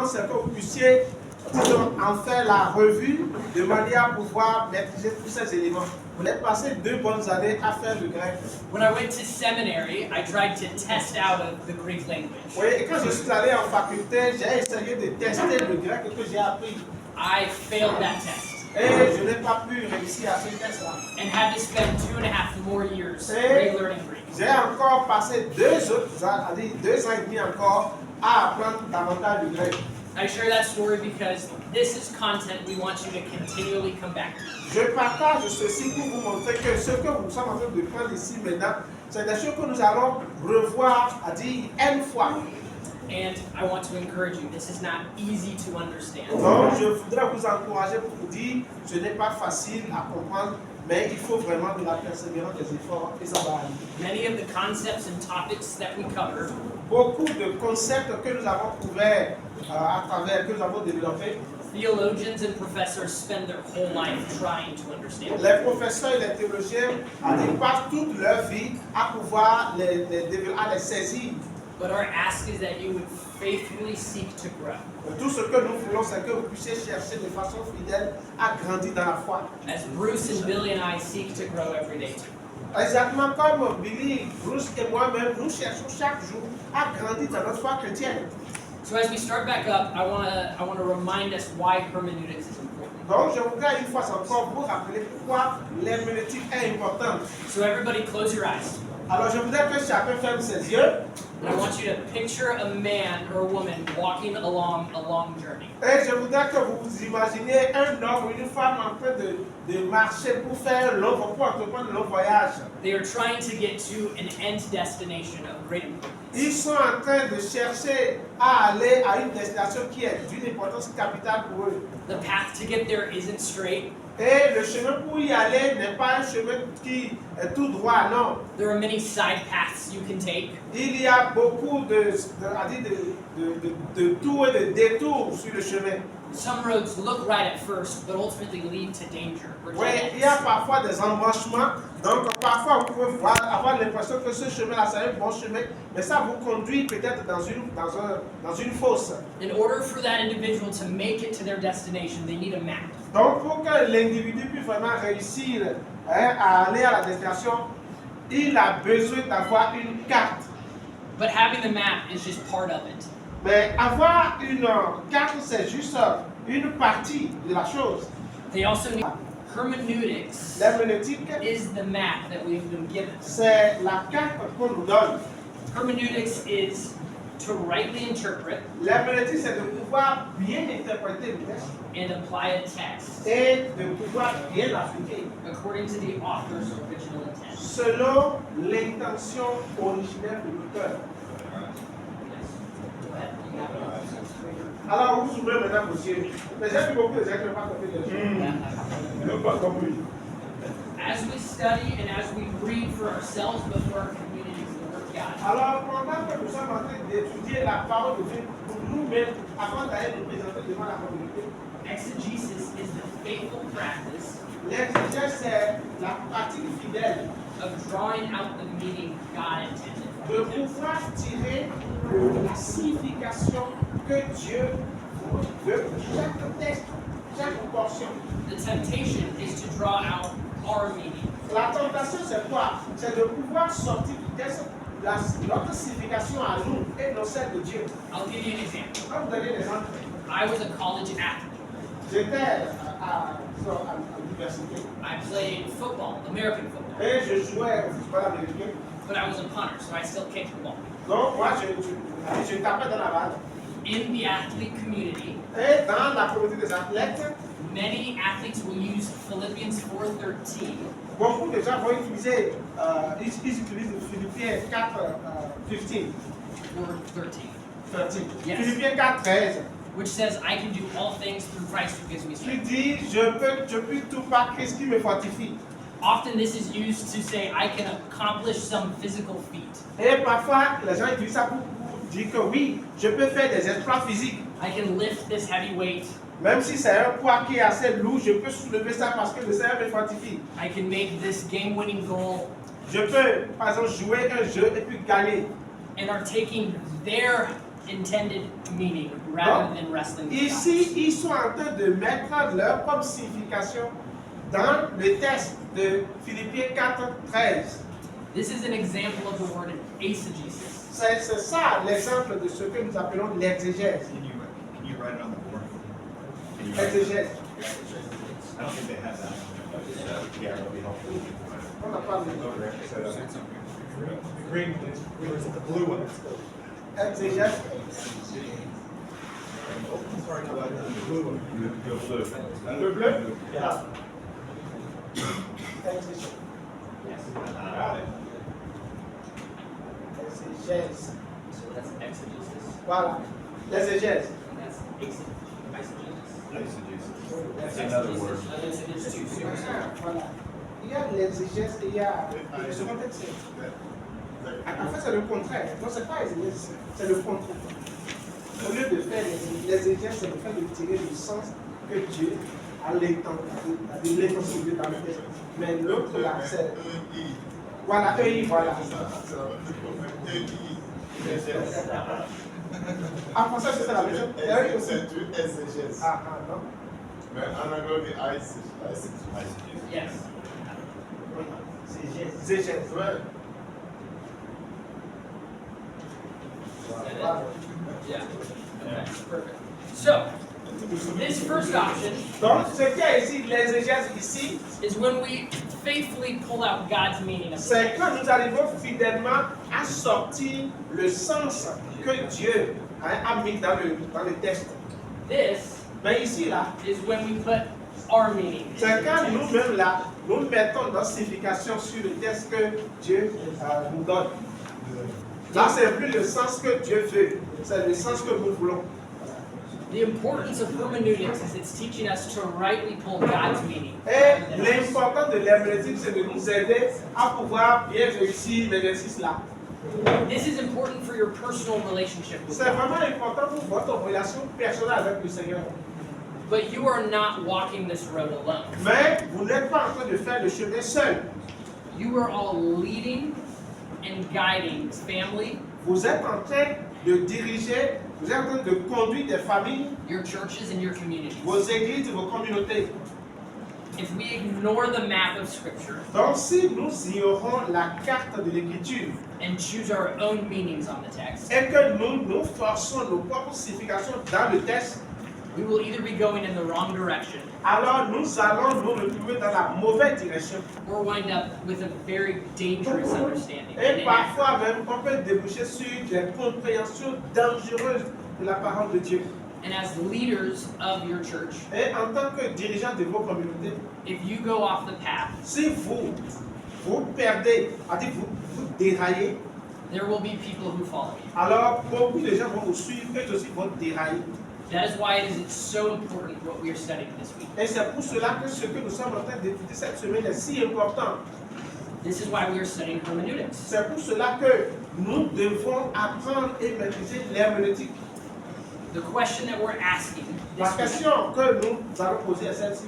important, c'est que vous puissiez en faire la revue de manière à pouvoir maîtriser tous ces éléments. Vous avez passé 2 bonnes années à faire le grec. When I went to seminary, I tried to test out of the Greek language. Oui, et quand je suis allé en faculté, j'ai essayé de tester le grec que j'ai appris. I failed that test Et je n'ai pas pu réussir à ce test-là. and had to spend 2.5 more years Hey. relearning Greek. J'ai encore passé 2 autres ans, c'est-à-dire 2 ans et demi encore, à apprendre davantage le grec. I share that story because this is content we want you to continually come back to. Je partage ceci pour vous montrer que ce que nous sommes en train de prendre ici maintenant, c'est des choses que nous allons revoir, à dire une fois. And I want to encourage you, this is not easy to understand. Donc, je voudrais vous encourager pour vous dire, ce n'est pas facile à comprendre, mais il faut vraiment de la persévérance, des efforts, et ça va aller. Many of the concepts and topics that we cover Beaucoup de concepts que nous avons couverts à travers, que nous avons développés, theologians and professors spend their whole life trying to understand. les professeurs et les théologiens passent toute leur vie à pouvoir à les saisir. But our ask is that you would faithfully seek to grow. Tout ce que nous voulons, c'est que vous puissiez chercher de façon fidèle à grandir dans la foi. As Bruce and Billy and I seek to grow every day too. Exactement comme Billy, Bruce et moi-même, nous cherchons chaque jour à grandir dans notre foi chrétienne. So as we start back up, I want to remind us why hermeneutics is important. Donc, je voudrais une fois encore vous rappeler pourquoi l'herméneutique est importante. So everybody close your eyes. Alors, je voudrais que chacun ferme ses yeux. And I want you to picture a man or a woman walking along a long journey. Et je voudrais que vous vous imaginiez un homme ou une femme en train de marcher pour faire pour entreprendre le voyage. They are trying to get to an end destination of great importance. Ils sont en train de chercher à aller à une destination qui est d'une importance capitale pour eux. The path to get there isn't straight. Et le chemin pour y aller n'est pas un chemin qui est tout droit, non. There are many side paths you can take. Il y a beaucoup de tours et de détours sur le chemin. Some roads look right at first, but ultimately lead to danger. or Oui, dead il y a ends. parfois des embranchements. Donc, parfois, vous pouvez avoir l'impression que ce chemin-là, c'est un bon chemin, mais ça vous conduit peut-être dans une fosse. In order for that individual to make it to their destination, they need a map. Donc, pour que l'individu puisse vraiment réussir à aller à la destination, il a besoin d'avoir une carte. But having the map is just part of it. Mais avoir une carte, c'est juste une partie de la chose. They also need hermeneutics L'herméneutique, is the map that we've been given. c'est la carte qu'on nous donne. Hermeneutics is to rightly interpret L'herméneutique, c'est de pouvoir bien interpréter le texte and apply a text et de pouvoir bien l'appliquer according to the author's original intent. selon l'intention originelle de l'auteur. Go ahead. You got it. Alors, vous ouvrez maintenant vos yeux. Mais j'ai vu beaucoup de gens qui n'ont pas compris les choses. Ils n'ont pas compris. As we study and as we read for ourselves but for our communities, the Word of God, Alors, pendant que nous sommes en train d'étudier la parole de Dieu pour nous-mêmes, avant d'aller nous présenter devant la communauté, exegesis is the faithful practice l'exégèse, c'est la pratique fidèle of drawing out the meaning God intended de from the text. pouvoir tirer la signification que Dieu veut pour chaque texte, chaque portion. The temptation is to draw out our meaning. La tentation, c'est quoi? C'est de pouvoir sortir du texte notre signification à nous et non celle de Dieu. I'll give you an example. Je vais vous donner des exemples. I was a college athlete. J'étais à l'université I played football, American football, et je jouais au football américain. but I was a punter, so I still kicked the ball. Donc, moi, je tapais dans la balle. In the athlete community, Et dans la communauté des athlètes, many athletes will use Philippians 4:13 beaucoup de gens vont utiliser, ils utilisent Philippiens 4, 15, or 13, 13. Yes. Philippiens 4, 13. which says, I can do all things through Christ who gives me Qui strength. dit, je peux tout par Christ qui me fortifie. Often this is used to say, I can accomplish some physical feat. Et parfois, les gens utilisent ça pour dire que oui, je peux faire des exploits physiques. I can lift this heavy weight. Même si c'est un poids qui est assez lourd, je peux soulever ça parce que le Seigneur me fortifie. I can make this game-winning goal, Je peux, par exemple, jouer un jeu et puis gagner. and are taking their intended meaning rather than wrestling with Ici, God. ils sont en train de mettre leur propre signification dans le texte de Philippiens 4:13. This is an example of the word eisegesis. C'est ça l'exemple de ce que nous appelons l'exégèse. Can you write it on the board? Can you write it? Exégèse. I don't think they have that. Yeah, that'll be helpful. On n'a pas de Green, or is it the blue one? exégèse. Sorry, no, the blue one. Le bleu. Yeah. Exégèse. Got it. Exégèse. So that's exegesis. Voilà. L'exégèse. And that's eisegesis. That's another word. There's two. So Voilà. Il y a l'exégèse et il y a le second texte. En fait, c'est le contraire. Non, c'est pas exégèse, c'est le contraire. Au lieu de faire l'exégèse, c'est le fait de tirer le sens que Dieu a l'intention de Dieu dans le texte. Mais l'autre là, c'est. Voilà, EI, voilà. En français, c'est ça la même chose. EI aussi. Ah, non. Mais en anglais, on dit ice. yes. Exégèse. Ouais. Voilà. Yeah. Okay. Perfect. So this first option Donc, ce qu'il y a ici, l'exégèse ici, is when we faithfully pull out God's meaning of the c'est text. quand nous arrivons fidèlement à sortir le sens que Dieu a mis dans le texte. This Mais ici, là, is when we put our meaning. into c'est the quand text. nous-mêmes, là, nous mettons notre signification sur le texte que Dieu nous donne. Là, c'est plus le sens que Dieu veut, c'est le sens que nous voulons. The importance of hermeneutics is it's teaching us to rightly pull God's meaning. Et l'important de l'herméneutique, c'est de nous aider à pouvoir bien réussir l'exercice là. This is important for your personal relationship with C'est God. vraiment important pour votre relation personnelle avec le Seigneur. But you are not walking this road alone. Mais vous n'êtes pas en train de faire le chemin seul. You are all leading and guiding family, Vous êtes en train de diriger, vous êtes en train de conduire des familles, your churches, and your communities. vos églises, vos communautés. If we ignore the map of Scripture Donc si nous ignorons la carte de l'Écriture and choose our own meanings on the text, et que nous forçons nos propres significations dans le texte, we will either be going in the wrong direction alors nous allons nous retrouver dans la mauvaise direction. or wind up with a very dangerous understanding. Et parfois même, on peut déboucher sur des compréhensions dangereuses de la parole de Dieu. And as leaders of your church, Et en tant que dirigeant de vos communautés, if you go off the path, si vous perdez, c'est-à-dire vous déraillez, there will be people who follow you. alors beaucoup de gens vont vous suivre, eux aussi vont dérailler. That is why it is so important what we are studying this week. Et c'est pour cela que ce que nous sommes en train d'étudier cette semaine est si important. This is why we are studying hermeneutics. C'est pour cela que nous devons apprendre et maîtriser l'herméneutique. The question that we're asking La this week, question que nous allons poser est celle-ci.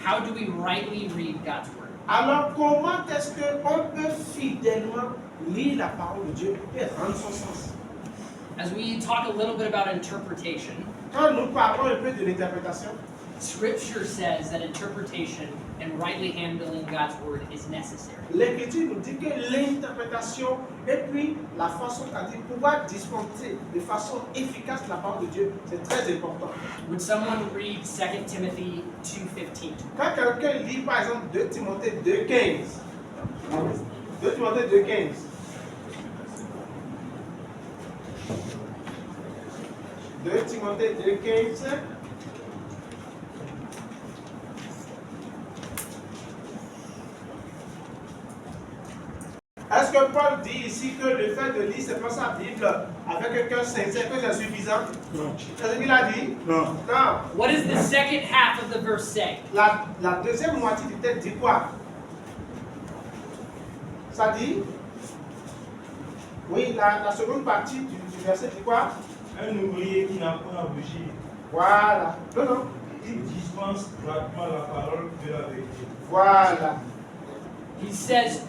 how do we rightly read God's word? Alors, comment est-ce qu'on peut fidèlement lire la parole de Dieu et rendre son sens? As we talk a little bit about interpretation, Quand nous parlons un peu de l'interprétation, Scripture says that interpretation and rightly handling God's word is necessary. l'Écriture nous dit que l'interprétation et puis la façon, c'est-à-dire pouvoir dispenser de façon efficace la parole de Dieu, c'est très important. Would someone read 2 Timothy 2:15? Quand quelqu'un lit par exemple 2 Timothée 2:15, 2 Timothée 2:15, Timothée 2:15, est-ce que Paul dit ici que le fait de lire c'est sa Bible avec un cœur sincère que c'est suffisant? Non. C'est ce qu'il a dit? Non. Non. What does the second half of the verse say? La deuxième moitié du texte dit quoi? Ça dit? Oui, la seconde partie du verset dit quoi? Un ouvrier qui n'a pas à rougir, Voilà. Non, non. il dispense droitement la parole de la vérité. Voilà. He says,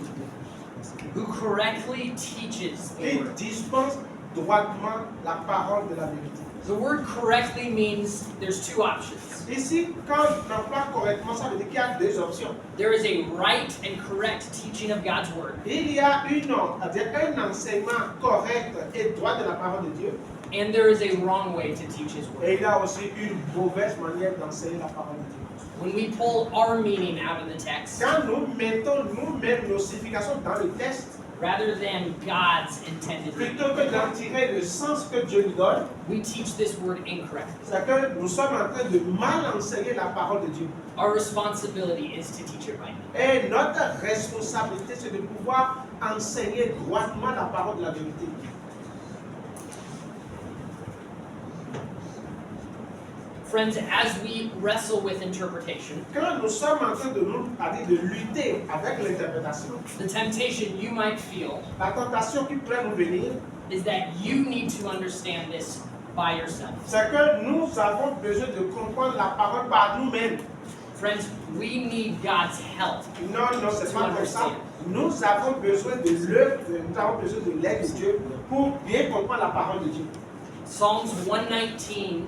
who correctly teaches the Il word. dispense droitement la parole de la vérité. The word correctly means there's two options. Ici, quand on emploie correctement, ça veut dire qu'il y a deux options. There is a right and correct teaching of God's word, Il y a un enseignement correct et droit de la parole de Dieu. and there is a wrong way to teach his word. Et il y a aussi une mauvaise manière d'enseigner la parole de Dieu. When we pull our meaning out of the text, Quand nous mettons nous-mêmes nos significations dans le texte, rather than God's intended meaning, plutôt que d'en tirer le sens que Dieu lui donne, we teach this word incorrectly. c'est que nous sommes en train de mal enseigner la parole de Dieu. Our responsibility is to teach it right. Et notre responsabilité, c'est de pouvoir enseigner droitement la parole de la vérité. Friends, as we wrestle with interpretation, Quand nous sommes en train de lutter avec l'interprétation, the temptation you might feel la tentation qui pourrait nous venir, is that you need to understand this by yourself. c'est que nous avons besoin de comprendre la parole par nous-mêmes. Friends, we need God's help. Non, c'est pas comme ça. Nous avons besoin de l'aide de Dieu pour bien comprendre la parole de Dieu. Psalms 119,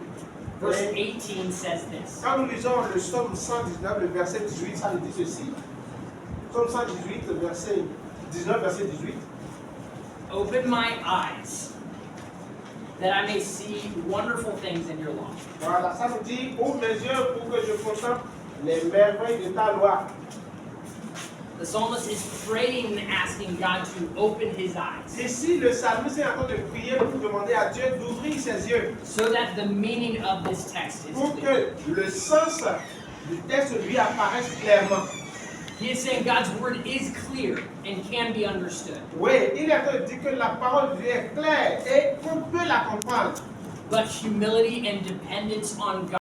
verse 18 says this. Quand nous lisons le psaume 119, le verset 18, ça nous dit ceci. Psaume 118, le verset 19, verset 18. Open my eyes, that I may see wonderful things in your law. Voilà, ça nous dit, ouvre mes yeux pour que je contemple les merveilles de ta loi. The psalmist is praying and asking God to open his eyes Ici, le psalmiste est en train de prier pour demander à Dieu d'ouvrir ses yeux so that the meaning of this text is pour clear. que le sens du texte lui apparaisse clairement. He is saying God's word is clear and can be understood, Oui, il est en train de dire que la parole de Dieu est claire et qu'on peut la comprendre. but humility and dependence on God